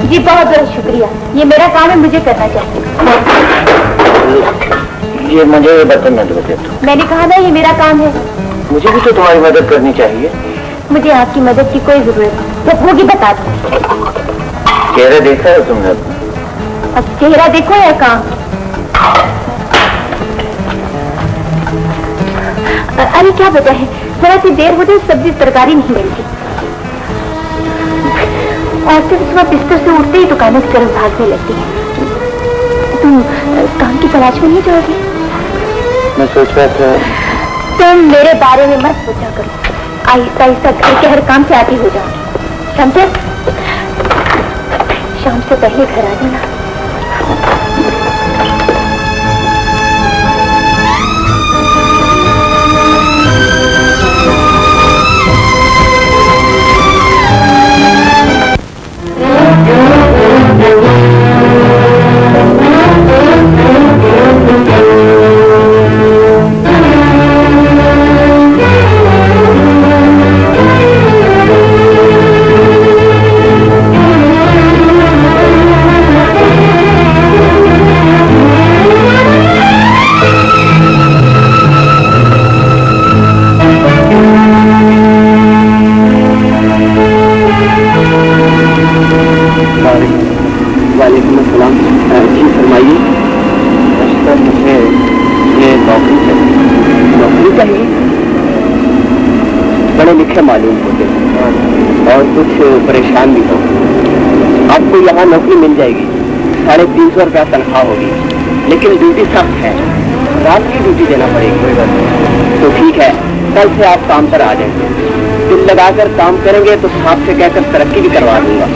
जी बहुत बहुत शुक्रिया, ये मेरा काम है, मुझे करना चाहिए। ये मुझे बर्तन न धो दे। मैंने कहा ना ये मेरा काम है। मुझे भी तो तुम्हारी मदद करनी चाहिए। मुझे आपकी मदद की कोई जरूरत नहीं, जब होगी बता दो। चेहरा देखा है तुमने अपना? अब चेहरा देखो या काम? अरे क्या वजह है, थोड़ा सी देर हो जाए सब्जी तरकारी नहीं मिलती। और फिर सुबह बिस्तर से उठते ही दुकानों की तरफ भागने लगती है। तुम काम की तलाश में नहीं जाओगी? मैं सोच रहा था तुम मेरे बारे में मत सोचा करो, आहिस्ता आहिस्ता घर के हर काम से आती हो जाओगी, समझे? शाम से पहले घर आ जाना। मालूम होते और कुछ परेशान भी हो। आपको यहाँ नौकरी मिल जाएगी, 350 रुपया तनख्वाह होगी, लेकिन ड्यूटी सख्त है, रात की ड्यूटी देना पड़ेगी। कोई बात नहीं, तो ठीक है, कल से आप काम पर आ जाएंगे। दिल लगाकर काम करेंगे तो साहब से कहकर तरक्की भी करवा दूंगा।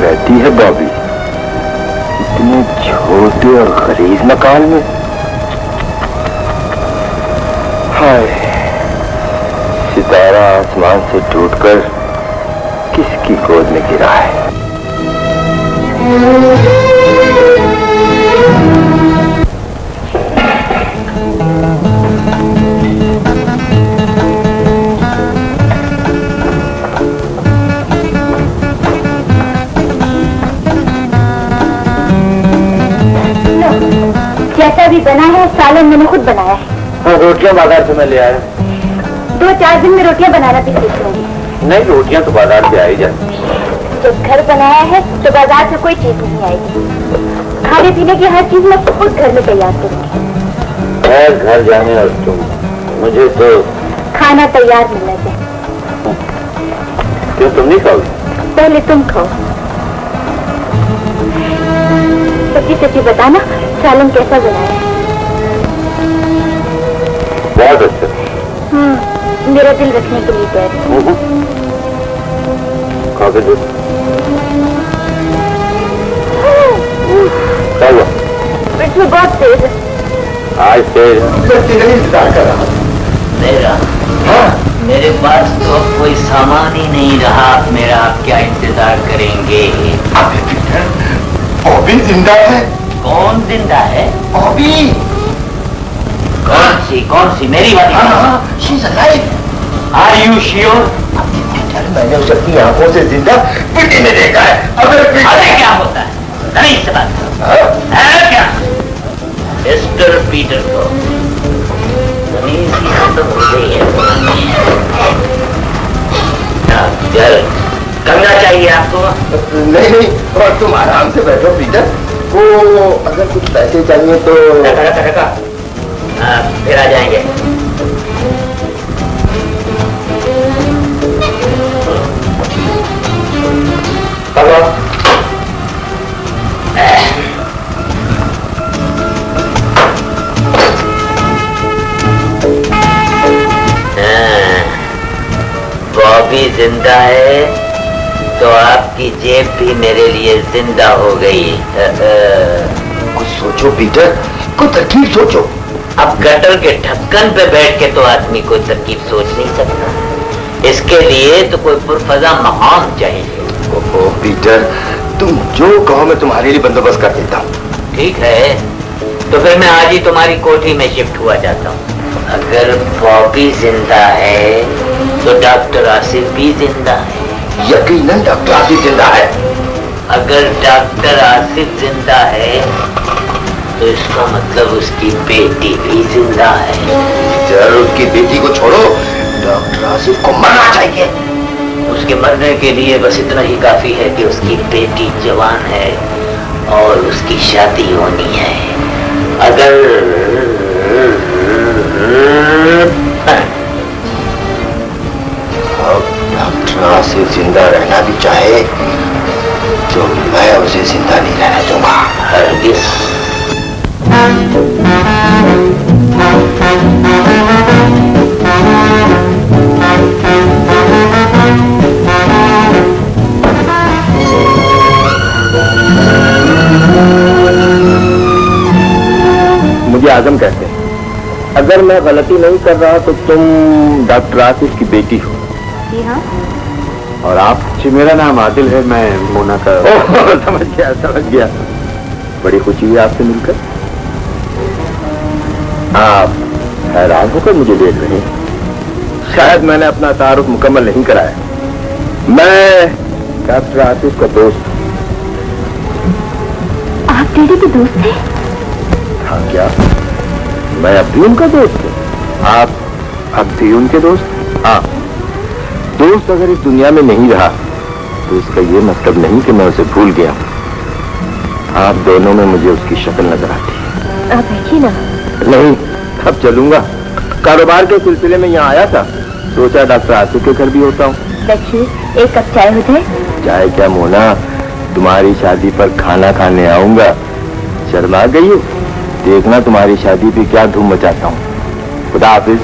रहती है बॉबी इतने छोटे और गरीब मकान में। हाय, सितारा आसमान से टूटकर किसकी गोद में गिरा है? जैसा भी बना है सालन मैंने खुद बनाया है। हाँ, रोटियां बाजार से मैं ले आया। 2-4 दिन में रोटियां बनाना भी सीख लूंगी। नहीं, रोटियां तो बाजार से आ ही जाती। जब घर बनाया है तो बाजार से कोई चीज नहीं आएगी। खाने पीने की हर चीज मैं खुद घर में तैयार करूंगी। मैं घर जाने और मुझे तो खाना तैयार मिलना चाहिए। क्यों, तुम नहीं खाओगे? पहले तुम खाओ। सच्ची सच्ची बताना, सालन कैसा बनाया है? बहुत अच्छा। मेरा दिल रखने के लिए तैयार। खा के दो। क्या हुआ? इसमें बहुत तेज है। आज तेज इंतजार कर रहा मेरा। हाँ, मेरे पास तो कोई सामान ही नहीं रहा, मेरा आप क्या इंतजार करेंगे? बॉबी जिंदा है। कौन जिंदा है? बॉबी। कौन सी मेरी वाली? She's alive. Are you sure? मैंने उसे अपनी आंखों से जिंदा पिटी में देखा है। अरे क्या होता है? नहीं से बात करो। नहीं, और तुम आराम से बैठो पीटर। वो अगर कुछ पैसे चाहिए तो रखा फिर आ जाएंगे। हेलो। बॉबी जिंदा है तो आपकी जेब भी मेरे लिए जिंदा हो गई। कुछ सोचो पीटर, कुछ तरकीब सोचो। अब गटर के ढक्कन पे बैठ के तो आदमी कोई तरकीब सोच नहीं सकता। इसके लिए तो कोई पुरफजा मकाम चाहिए। ओहो पीटर, तुम जो कहो मैं तुम्हारे लिए बंदोबस्त कर देता हूँ। ठीक है, तो फिर मैं आज ही तुम्हारी कोठी में शिफ्ट हुआ जाता हूँ। अगर बॉबी जिंदा है तो डॉक्टर आसिफ भी जिंदा है। यकीनन डॉक्टर आसिफ जिंदा है। अगर डॉक्टर आसिफ जिंदा है तो इसका मतलब उसकी बेटी भी जिंदा है। पीटर, उसकी बेटी को छोड़ो, डॉक्टर आसिफ को मरना चाहिए। उसके मरने के लिए बस इतना ही काफी है कि उसकी बेटी जवान है और उसकी शादी होनी है। अगर डॉक्टर आसिफ जिंदा रहना भी चाहे तो मैं उसे जिंदा नहीं रहना दूंगा। हरगिज़। मुझे आजम कहते हैं। अगर मैं गलती नहीं कर रहा तो तुम डॉक्टर आसिफ की बेटी हो। जी हाँ। और आप? जी मेरा नाम आदिल है, मैं मोना का। समझ गया। बड़ी खुशी हुई आपसे मिलकर। आप हैरान होकर मुझे देख रहे हैं। शायद मैंने अपना तारुफ मुकम्मल नहीं कराया। मैं डॉक्टर आसिफ का दोस्त हूँ। आप डैडी के दोस्त हैं? हाँ, क्या मैं अब भी उनका दोस्त हूँ? आप अब भी उनके दोस्त? हाँ। दोस्त अगर इस दुनिया में नहीं रहा तो इसका ये मतलब नहीं कि मैं उसे भूल गया हूँ। आप दोनों में मुझे उसकी शक्ल नजर आती है। आप बैठिए ना। नहीं, अब चलूंगा। कारोबार के सिलसिले में यहाँ आया था, सोचा डॉक्टर आसिफ के घर भी होता हूँ। बैठिए, एक कप चाय हो जाए। चाय क्या मोना, तुम्हारी शादी पर खाना खाने आऊंगा। शर्मा गई हो? देखना तुम्हारी शादी पे क्या धूम मचाता हूँ। खुदा हाफिज।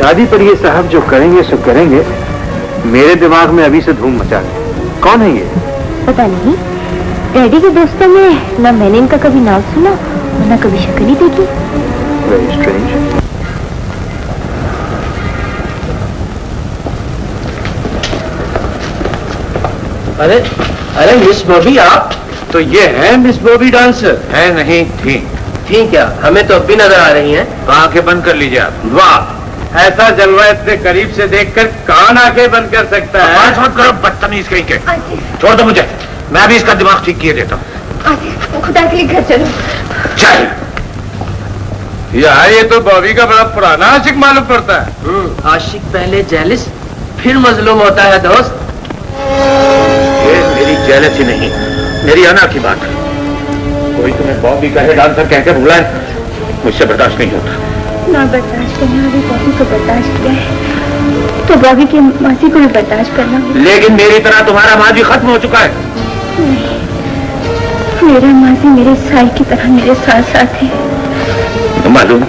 शादी पर ये साहब जो करेंगे सो करेंगे, मेरे दिमाग में अभी से धूम मचा है। कौन है ये? पता नहीं, डैडी के दोस्तों में ना मैंने इनका कभी नाम सुना और ना कभी शक्ल ही देखी। Very strange. अरे अरे मिस बॉबी, आप तो ये है मिस बॉबी डांसर? है नहीं, थी। ठीक है, हमें तो अब भी नजर आ रही हैं। तो आंखें बंद कर लीजिए आप। वाह, ऐसा जलवा इतने करीब से देखकर कौन आंखें बंद कर सकता है? मत करो बदतमीज कहीं के। छोड़ दो मुझे, मैं भी इसका दिमाग ठीक किए देता हूँ। खुदा के लिए घर चलो। चल। यार ये तो बॉबी का बड़ा पुराना आशिक मालूम पड़ता है। आशिक पहले जेलिस फिर मजलूम होता है दोस्त। ये मेरी जेलसी नहीं, मेरी अना की बात है। कोई तुम्हें बॉबी का डांसर कहकर बुलाए, मुझसे बर्दाश्त नहीं होता। ना बर्दाश्त करना, अभी बॉबी को बर्दाश्त किया है तो बॉबी की मासी को भी बर्दाश्त करना होगा। लेकिन मेरी तरह तुम्हारा माजी खत्म हो चुका है। नहीं, मेरा माजी मेरे साई की तरह मेरे साथ साथ है। मालूम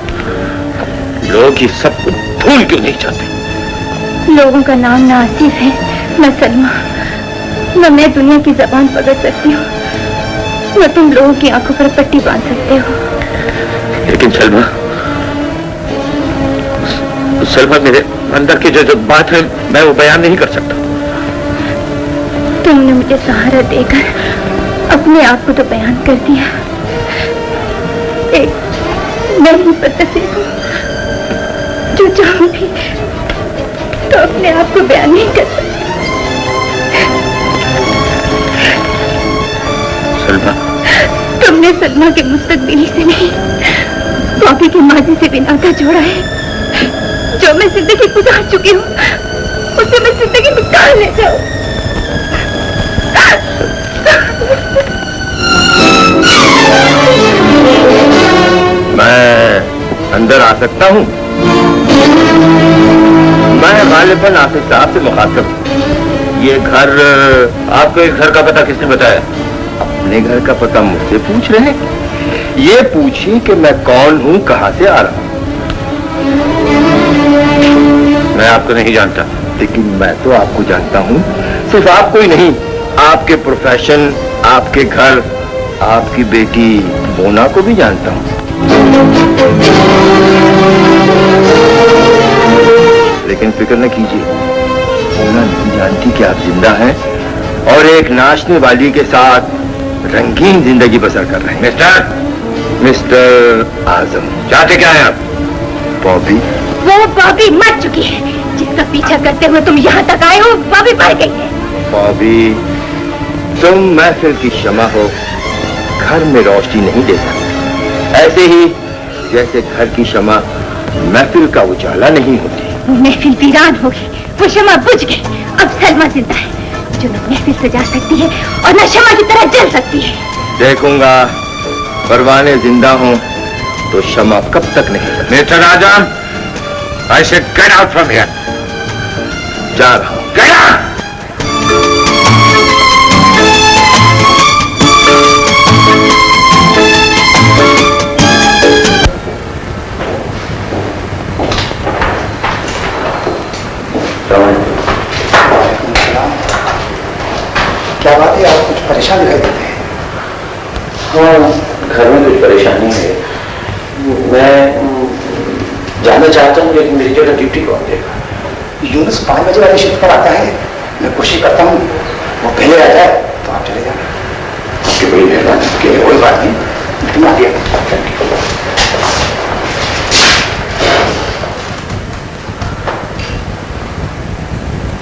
लोग ये सब भूल क्यों नहीं चाहते? लोगों का नाम ना आसिफ है न सलमा, न मैं दुनिया की जबान पकड़ सकती हूँ, न तुम लोगों की आंखों पर पट्टी बांध सकते हो। लेकिन सलमा, सलमा मेरे अंदर की जो बात है मैं वो बयान नहीं कर सकता। तुमने मुझे सहारा देकर अपने आप को तो बयान कर दिया, एक मैं ही बदतमीज हूँ जो चाहूंगी तो अपने आप को बयान नहीं कर सकती। सलमा, तुमने सलमा के मुस्तकबिली से नहीं, बॉबी के माजी से भी नाता जोड़ा है। जो मैं जिंदगी गुजार चुकी हूँ उसे मैं जिंदगी में काट ले जाऊँ। आ सकता हूं? मैं गालिबन आसिफ साहब से मुखातिब हूं। ये घर, आपको इस घर का पता किसने बताया? अपने घर का पता मुझसे पूछ रहे हैं? ये पूछिए कि मैं कौन हूं, कहां से आ रहा हूं। मैं आपको नहीं जानता, लेकिन मैं तो आपको जानता हूं। सिर्फ आपको ही नहीं, आपके प्रोफेशन, आपके घर, आपकी बेटी मोना को भी जानता हूं। लेकिन फिक्र न कीजिए, मोना नहीं जानती कि आप जिंदा हैं और एक नाचने वाली के साथ रंगीन जिंदगी बसर कर रहे हैं। मिस्टर आजम, चाहते क्या हैं आप? बॉबी? वो बॉबी मर चुकी है। जिसका पीछा करते हुए तुम यहाँ तक आए हो, बॉबी मर गई है। बॉबी, तुम महफिल की शमा हो, घर में रोशनी नहीं दे सकती। ऐसे ही जैसे घर की शमा महफिल का उजाला नहीं होती। महफिल वीरान होगी, वो शमा बुझ गई। अब सलमा जिंदा है, जो न महफिल सजा सकती है और न शमा की तरह जल सकती है। देखूंगा परवाने जिंदा हों तो शमा कब तक नहीं। Mister Azam, I said get out from here. जा रहा हूं। Get out! क्या बात है, आप कुछ परेशान दिखाई देते हैं? हाँ, घर में कुछ परेशानी है। मैं जानना चाहता हूँ लेकिन मेरी जगह ड्यूटी कौन देगा? यूनुस 5 बजे वाली शिफ्ट पर आता है। मैं कोशिश करता हूँ वो पहले आ जाए तो आप चले जाना। आपकी बड़ी मेहरबानी। कोई बात नहीं, तुम आ गया।